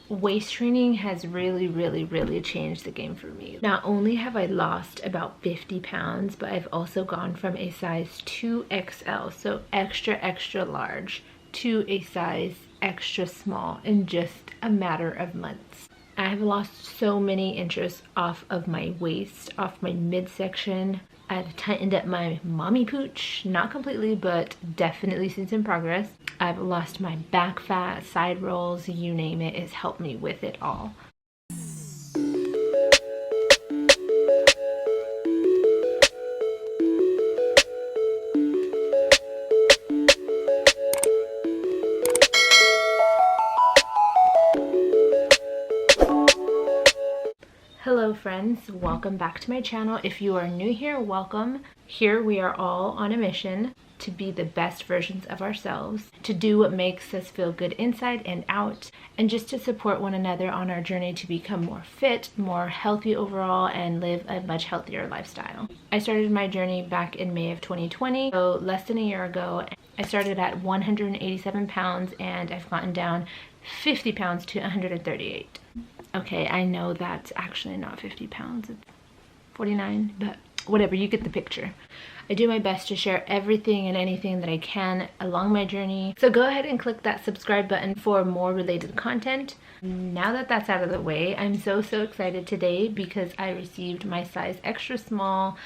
Waist training has really changed the game for me. Not only have I lost about 50 pounds, but I've also gone from a size 2XL, so extra large, to a size extra small in just a matter of months. I have lost so many inches off of my waist, off my midsection. I've tightened up my mommy pooch, not completely, but definitely seen some progress. I've lost my back fat, side rolls, you name it. It's helped me with it all. Hello friends, welcome back to my channel. If you are new here, welcome. Here we are all on a mission to be the best versions of ourselves, to do what makes us feel good inside and out, and just to support one another on our journey to become more fit, more healthy overall, and live a much healthier lifestyle. I started my journey back in May of 2020, so less than a year ago. I started at 187 pounds and I've gotten down 50 pounds to 138. Okay, I know that's actually not 50 pounds, it's 49, but whatever, you get the picture. I do my best to share everything and anything that I can along my journey. So go ahead and click that subscribe button for more related content. Now that that's out of the way, I'm so excited today because I received my size extra small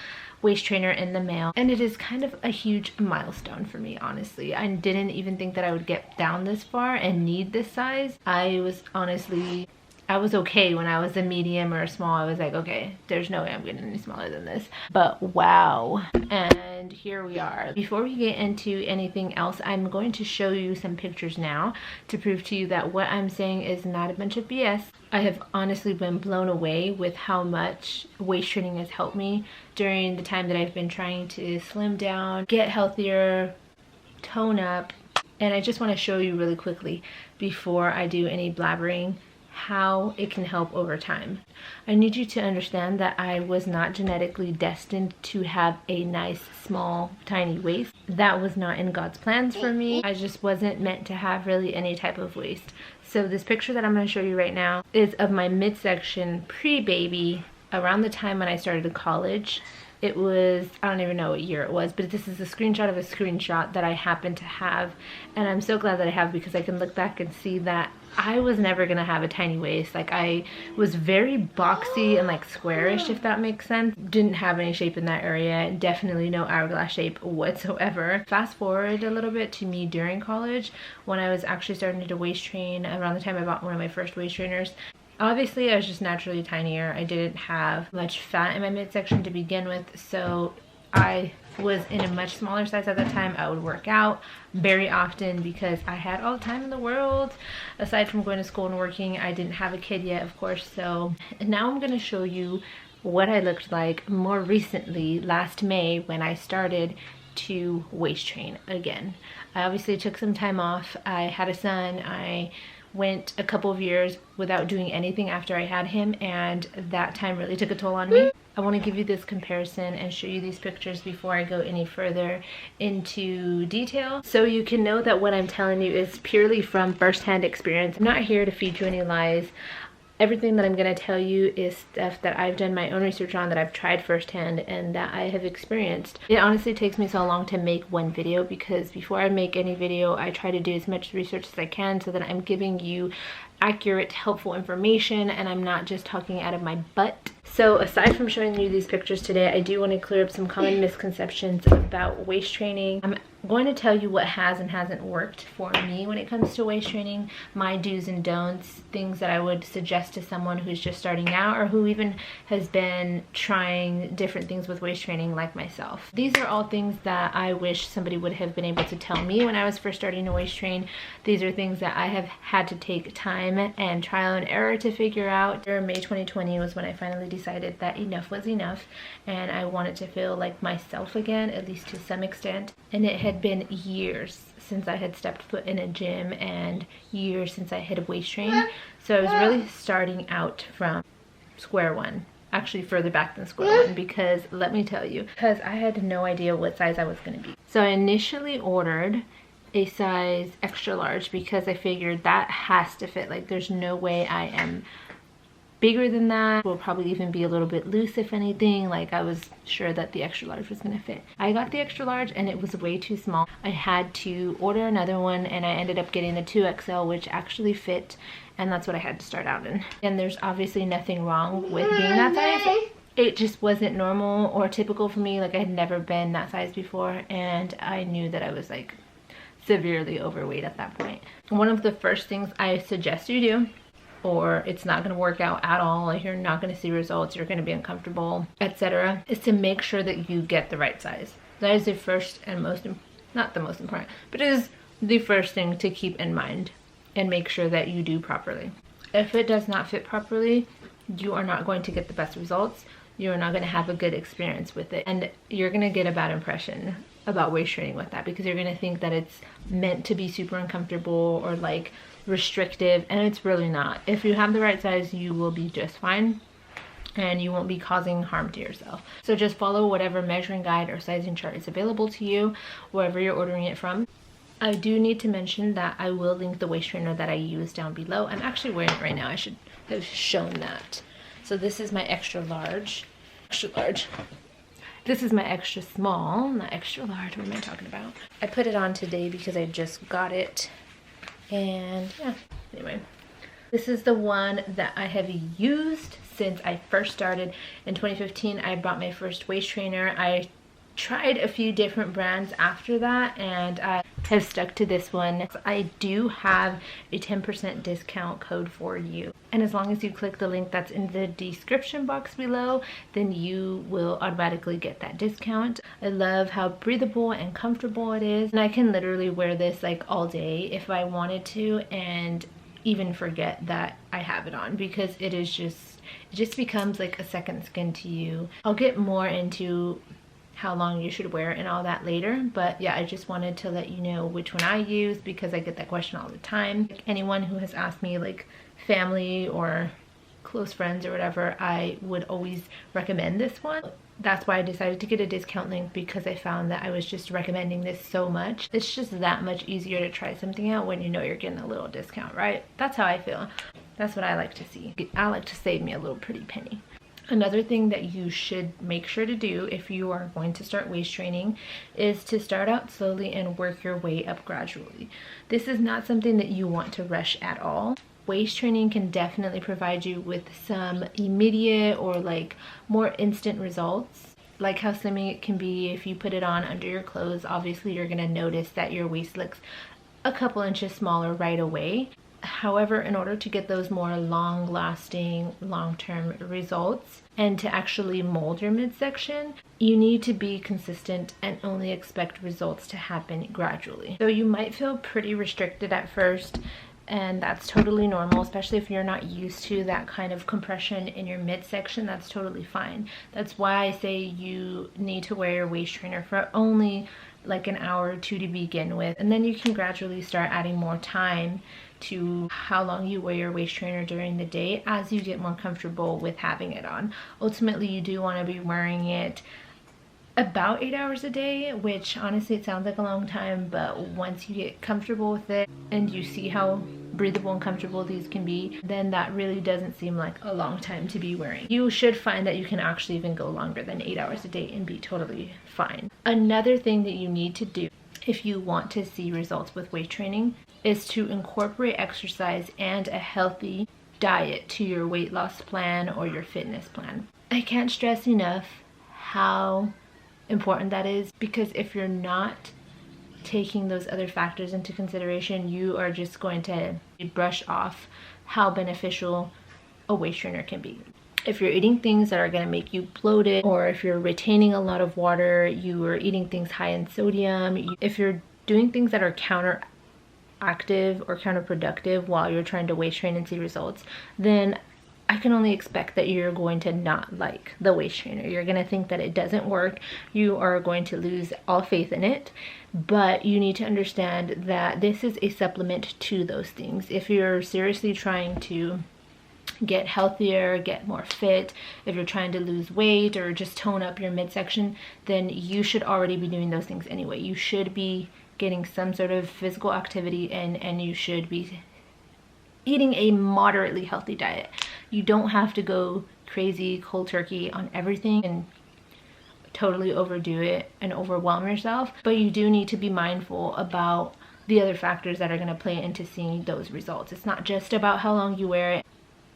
waist trainer in the mail, and it is kind of a huge milestone for me, honestly. I didn't even think that I would get down this far and need this size. I was okay when I was a medium or a small. I was like, okay, there's no way I'm getting any smaller than this. But wow, and here we are. Before we get into anything else, I'm going to show you some pictures now to prove to you that what I'm saying is not a bunch of BS. I have honestly been blown away with how much waist training has helped me during the time that I've been trying to slim down, get healthier, tone up. And I just want to show you really quickly before I do any blabbering how it can help over time. I need you to understand that I was not genetically destined to have a nice, small, tiny waist. That was not in God's plans for me. I just wasn't meant to have really any type of waist. So this picture that I'm going to show you right now is of my midsection pre-baby around the time when I started college. It was, I don't even know what year it was, but this is a screenshot of a screenshot that I happen to have. And I'm so glad that I have, because I can look back and see that I was never gonna have a tiny waist. Like, I was very boxy and like squarish, if that makes sense. Didn't have any shape in that area. Definitely no hourglass shape whatsoever. Fast forward a little bit to me during college when I was actually starting to waist train, around the time I bought one of my first waist trainers. Obviously, I was just naturally tinier. I didn't have much fat in my midsection to begin with, so I was in a much smaller size at that time. I would work out very often because I had all the time in the world. Aside from going to school and working, I didn't have a kid yet, of course. So now I'm going to show you what I looked like more recently, last May, when I started to waist train again. I obviously took some time off. I had a son. I went a couple of years without doing anything after I had him, and that time really took a toll on me. I want to give you this comparison and show you these pictures before I go any further into detail, so you can know that what I'm telling you is purely from first-hand experience. I'm not here to feed you any lies. Everything that I'm going to tell you is stuff that I've done my own research on, that I've tried firsthand, and that I have experienced. It honestly takes me so long to make one video, because before I make any video, I try to do as much research as I can so that I'm giving you accurate, helpful information, and I'm not just talking out of my butt. So aside from showing you these pictures today, I do want to clear up some common misconceptions about waist training. I'm going to tell you what has and hasn't worked for me when it comes to waist training, my do's and don'ts, things that I would suggest to someone who's just starting out or who even has been trying different things with waist training like myself. These are all things that I wish somebody would have been able to tell me when I was first starting to waist train. These are things that I have had to take time and trial and error to figure out. May 2020 was when I finally decided that enough was enough, and I wanted to feel like myself again, at least to some extent. And it had been years since I had stepped foot in a gym, and years since I had waist trained. So I was really starting out from square one. Actually further back than square one, because let me tell you, because I had no idea what size I was going to be. So I initially ordered a size extra large because I figured that has to fit. Like there's no way I am bigger than that. Will probably even be a little bit loose if anything. Like I was sure that the extra large was gonna fit. I got the extra large and it was way too small. I had to order another one and I ended up getting the 2XL, which actually fit, and that's what I had to start out in. And there's obviously nothing wrong with being that size. It just wasn't normal or typical for me. Like I had never been that size before, and I knew that I was like severely overweight at that point. One of the first things I suggest you do, or it's not going to work out at all, like you're not going to see results, you're going to be uncomfortable, etc., is to make sure that you get the right size. That is the first and not the most important, but it is the first thing to keep in mind and make sure that you do properly. If it does not fit properly, you are not going to get the best results. You are not going to have a good experience with it, and you're going to get a bad impression about waist training with that because you're going to think that it's meant to be super uncomfortable or like restrictive, and it's really not. If you have the right size, you will be just fine and you won't be causing harm to yourself. So just follow whatever measuring guide or sizing chart is available to you wherever you're ordering it from. I do need to mention that I will link the waist trainer that I use down below. I'm actually wearing it right now. I should have shown that. So this is my extra large. This is my extra small, not extra large. What am I talking about? I put it on today because I just got it. And yeah, anyway, this is the one that I have used since I first started in 2015. I bought my first waist trainer. I tried a few different brands after that, and I have stuck to this one. I do have a 10% discount code for you, and as long as you click the link that's in the description box below, then you will automatically get that discount. I love how breathable and comfortable it is, and I can literally wear this like all day if I wanted to and even forget that I have it on, because it just becomes like a second skin to you. I'll get more into how long you should wear and all that later, but yeah, I just wanted to let you know which one I use because I get that question all the time. Like anyone who has asked me, like family or close friends or whatever, I would always recommend this one. That's why I decided to get a discount link, because I found that I was just recommending this so much. It's just that much easier to try something out when you know you're getting a little discount, right? That's how I feel. That's what I like to see. I like to save me a little pretty penny. Another thing that you should make sure to do if you are going to start waist training is to start out slowly and work your way up gradually. This is not something that you want to rush at all. Waist training can definitely provide you with some immediate or like more instant results. Like how slimming it can be if you put it on under your clothes. Obviously you're going to notice that your waist looks a couple inches smaller right away. However, in order to get those more long-lasting, long-term results and to actually mold your midsection, you need to be consistent and only expect results to happen gradually. So you might feel pretty restricted at first, and that's totally normal, especially if you're not used to that kind of compression in your midsection. That's totally fine. That's why I say you need to wear your waist trainer for only like an hour or two to begin with, and then you can gradually start adding more time to how long you wear your waist trainer during the day as you get more comfortable with having it on. Ultimately, you do want to be wearing it about 8 hours a day, which honestly it sounds like a long time, but once you get comfortable with it and you see how breathable and comfortable these can be, then that really doesn't seem like a long time to be wearing. You should find that you can actually even go longer than 8 hours a day and be totally fine. Another thing that you need to do if you want to see results with weight training is to incorporate exercise and a healthy diet to your weight loss plan or your fitness plan. I can't stress enough how important that is, because if you're not taking those other factors into consideration, you are just going to brush off how beneficial a waist trainer can be. If you're eating things that are going to make you bloated, or if you're retaining a lot of water, you are eating things high in sodium, if you're doing things that are counteractive or counterproductive while you're trying to waist train and see results, then I can only expect that you're going to not like the waist trainer. You're going to think that it doesn't work. You are going to lose all faith in it. But you need to understand that this is a supplement to those things. If you're seriously trying to get healthier, get more fit, if you're trying to lose weight or just tone up your midsection, then you should already be doing those things anyway. You should be getting some sort of physical activity in, and you should be eating a moderately healthy diet. You don't have to go crazy cold turkey on everything and totally overdo it and overwhelm yourself, but you do need to be mindful about the other factors that are going to play into seeing those results. It's not just about how long you wear it,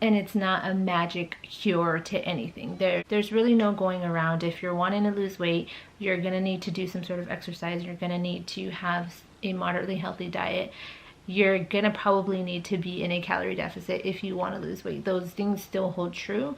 and it's not a magic cure to anything. There's really no going around. If you're wanting to lose weight, you're going to need to do some sort of exercise. You're going to need to have a moderately healthy diet. You're gonna probably need to be in a calorie deficit if you want to lose weight. Those things still hold true,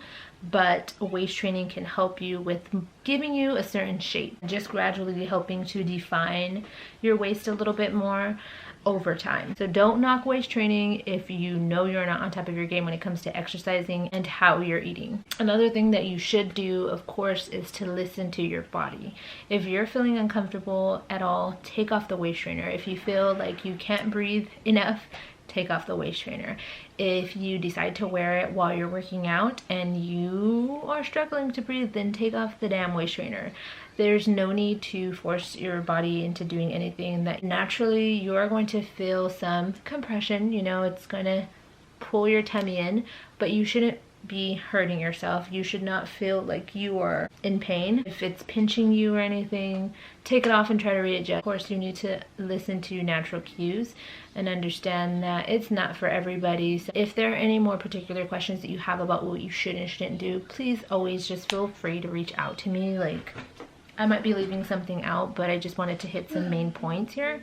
but waist training can help you with giving you a certain shape, just gradually helping to define your waist a little bit more over time. So don't knock waist training if you know you're not on top of your game when it comes to exercising and how you're eating. Another thing that you should do, of course, is to listen to your body. If you're feeling uncomfortable at all, take off the waist trainer. If you feel like you can't breathe enough, take off the waist trainer. If you decide to wear it while you're working out and you are struggling to breathe, then take off the damn waist trainer. There's no need to force your body into doing anything that naturally you are going to feel some compression. You know, it's going to pull your tummy in, but you shouldn't be hurting yourself. You should not feel like you are in pain. If it's pinching you or anything, take it off and try to readjust. Of course, you need to listen to natural cues and understand that it's not for everybody. So if there are any more particular questions that you have about what you should and shouldn't do, please always just feel free to reach out to me. Like, I might be leaving something out, but I just wanted to hit some main points here.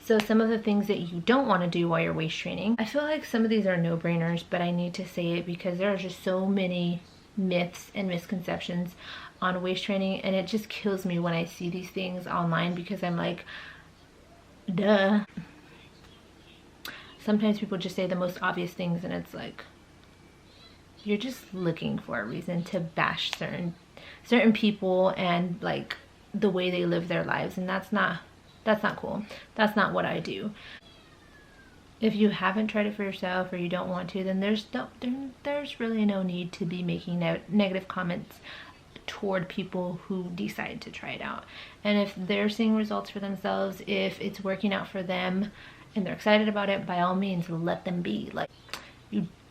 So some of the things that you don't want to do while you're waist training. I feel like some of these are no-brainers, but I need to say it because there are just so many myths and misconceptions on waist training, and it just kills me when I see these things online because I'm like, duh. Sometimes people just say the most obvious things, and it's like, you're just looking for a reason to bash certain people and like the way they live their lives, and that's not cool. That's not what I do. If you haven't tried it for yourself or you don't want to, then there's really no need to be making negative comments toward people who decide to try it out. And if they're seeing results for themselves, if it's working out for them and they're excited about it, by all means let them be. Like,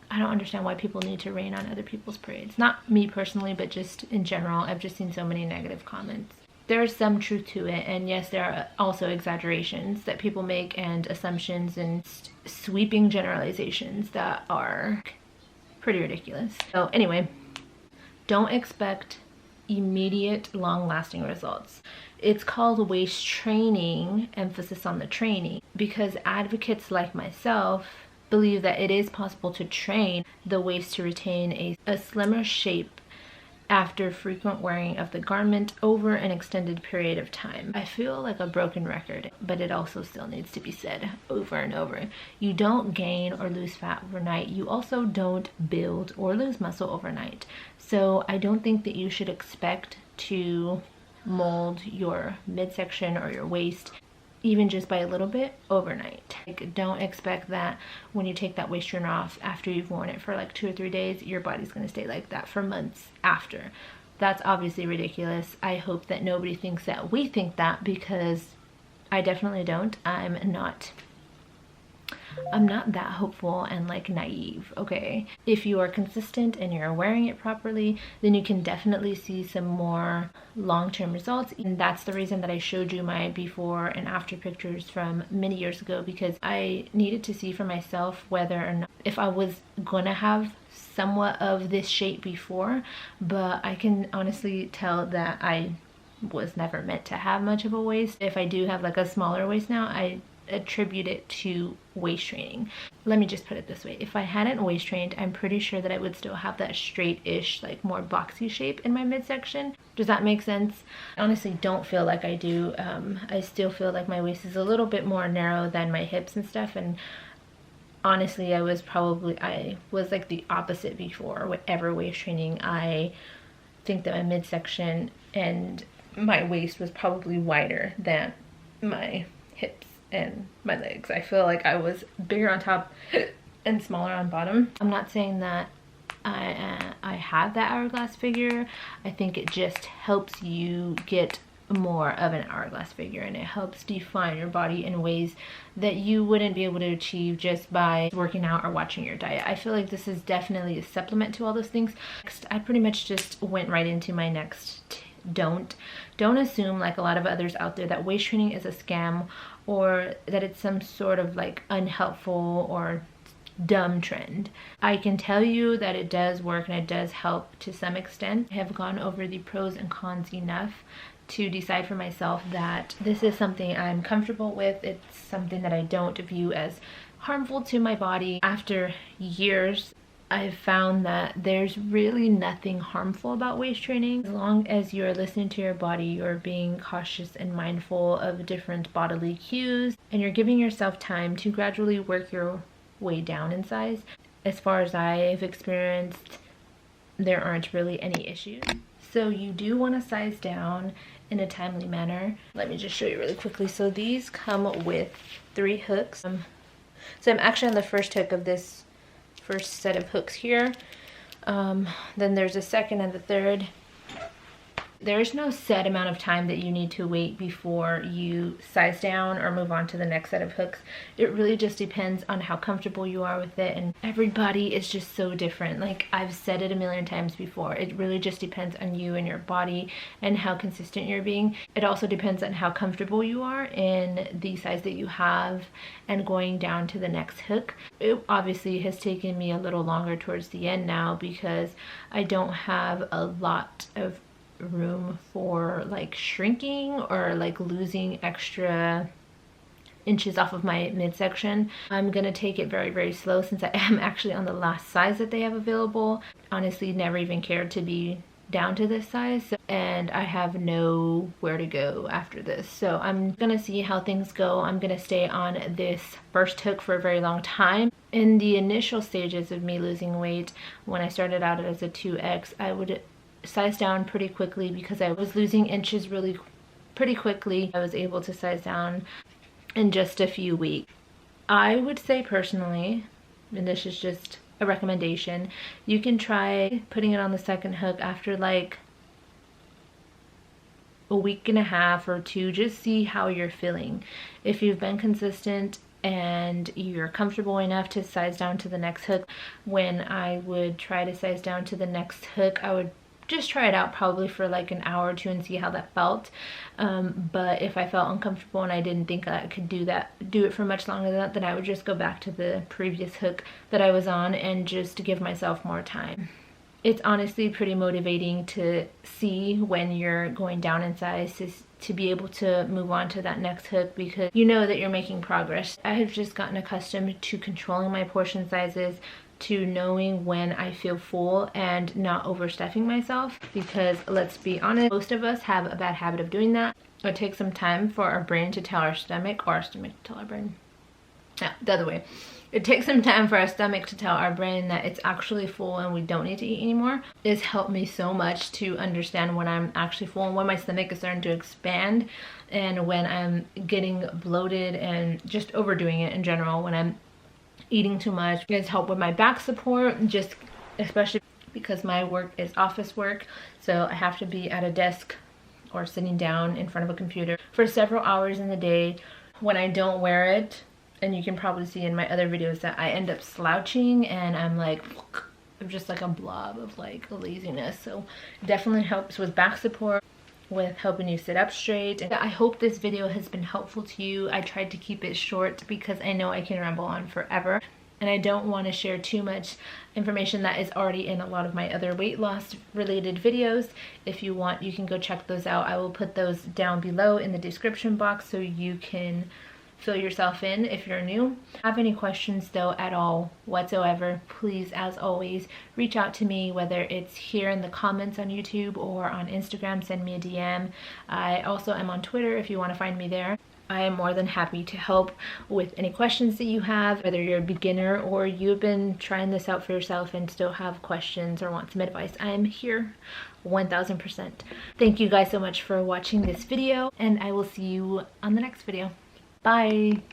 I don't understand why people need to rain on other people's parades. Not me personally, but just in general. I've just seen so many negative comments. There's some truth to it, and yes, there are also exaggerations that people make and assumptions and sweeping generalizations that are pretty ridiculous. So anyway, don't expect immediate long-lasting results. It's called waist training, emphasis on the training, because advocates like myself believe that it is possible to train the waist to retain a slimmer shape after frequent wearing of the garment over an extended period of time. I feel like a broken record, but it also still needs to be said over and over. You don't gain or lose fat overnight. You also don't build or lose muscle overnight. So I don't think that you should expect to mold your midsection or your waist even just by a little bit overnight. Like, don't expect that when you take that waist trainer off after you've worn it for like 2 or 3 days, your body's gonna stay like that for months after. That's obviously ridiculous. I hope that nobody thinks that we think that, because I definitely don't. I'm not that hopeful and like naive, okay? If you are consistent and you're wearing it properly, then you can definitely see some more long-term results. And that's the reason that I showed you my before and after pictures from many years ago, because I needed to see for myself whether or not if I was gonna have somewhat of this shape before, but I can honestly tell that I was never meant to have much of a waist. If I do have like a smaller waist now, I attribute it to waist training. Let me just put it this way. If I hadn't waist trained, I'm pretty sure that I would still have that straight-ish, like more boxy shape in my midsection. Does that make sense? I honestly don't feel like I do. I still feel like my waist is a little bit more narrow than my hips and stuff, and honestly, I was like the opposite before. Whatever waist training, I think that my midsection and my waist was probably wider than my hips and my legs. I feel like I was bigger on top and smaller on bottom. I'm not saying that I have that hourglass figure. I think it just helps you get more of an hourglass figure, and it helps define your body in ways that you wouldn't be able to achieve just by working out or watching your diet. I feel like this is definitely a supplement to all those things. Next, I pretty much just went right into my next don't assume, like a lot of others out there, that waist training is a scam or that it's some sort of like unhelpful or dumb trend. I can tell you that it does work and it does help to some extent. I have gone over the pros and cons enough to decide for myself that this is something I'm comfortable with. It's something that I don't view as harmful to my body. After years, I've found that there's really nothing harmful about waist training. As long as you're listening to your body, you're being cautious and mindful of different bodily cues, and you're giving yourself time to gradually work your way down in size. As far as I've experienced, there aren't really any issues. So you do want to size down in a timely manner. Let me just show you really quickly. So these come with 3 hooks. So I'm actually on the first hook of this first set of hooks here. Then there's a second and the third. There's no set amount of time that you need to wait before you size down or move on to the next set of hooks. It really just depends on how comfortable you are with it, and everybody is just so different. Like I've said it a million times before, it really just depends on you and your body and how consistent you're being. It also depends on how comfortable you are in the size that you have and going down to the next hook. It obviously has taken me a little longer towards the end now because I don't have a lot of room for like shrinking or like losing extra inches off of my midsection. I'm gonna take it very, very slow since I am actually on the last size that they have available. Honestly, never even cared to be down to this size, and I have nowhere to go after this. So I'm gonna see how things go. I'm gonna stay on this first hook for a very long time. In the initial stages of me losing weight, when I started out as a 2X, I would size down pretty quickly because I was losing inches pretty quickly. I was able to size down in just a few weeks. I would say personally, and this is just a recommendation, you can try putting it on the second hook after like a week and a half or 2. Just see how you're feeling. If you've been consistent and you're comfortable enough to size down to the next hook, when I would try to size down to the next hook, I would just try it out probably for like an hour or 2 and see how that felt. But if I felt uncomfortable and I didn't think I could do it for much longer than that, then I would just go back to the previous hook that I was on and just give myself more time. It's honestly pretty motivating to see when you're going down in size, to be able to move on to that next hook, because you know that you're making progress. I have just gotten accustomed to controlling my portion sizes, to knowing when I feel full and not overstuffing myself, because let's be honest, most of us have a bad habit of doing that. It takes some time for our brain to tell our stomach, or our stomach to tell our brain. Yeah, the other way. It takes some time for our stomach to tell our brain that it's actually full and we don't need to eat anymore. It's helped me so much to understand when I'm actually full and when my stomach is starting to expand, and when I'm getting bloated and just overdoing it in general, when I'm eating too much. It has helped with my back support, just especially because my work is office work, so I have to be at a desk or sitting down in front of a computer for several hours in the day. When I don't wear it, and you can probably see in my other videos that I end up slouching and I'm like, I'm just like a blob of like laziness. So it definitely helps with back support, with helping you sit up straight. And I hope this video has been helpful to you. I tried to keep it short because I know I can ramble on forever, and I don't want to share too much information that is already in a lot of my other weight loss related videos. If you want, you can go check those out. I will put those down below in the description box so you can fill yourself in if you're new. Have any questions though at all whatsoever, please, as always, reach out to me, whether it's here in the comments on YouTube or on Instagram. Send me a DM. I also am on Twitter if you want to find me there. I am more than happy to help with any questions that you have, whether you're a beginner or you've been trying this out for yourself and still have questions or want some advice. I am here 1000%. Thank you guys so much for watching this video, and I will see you on the next video. Bye.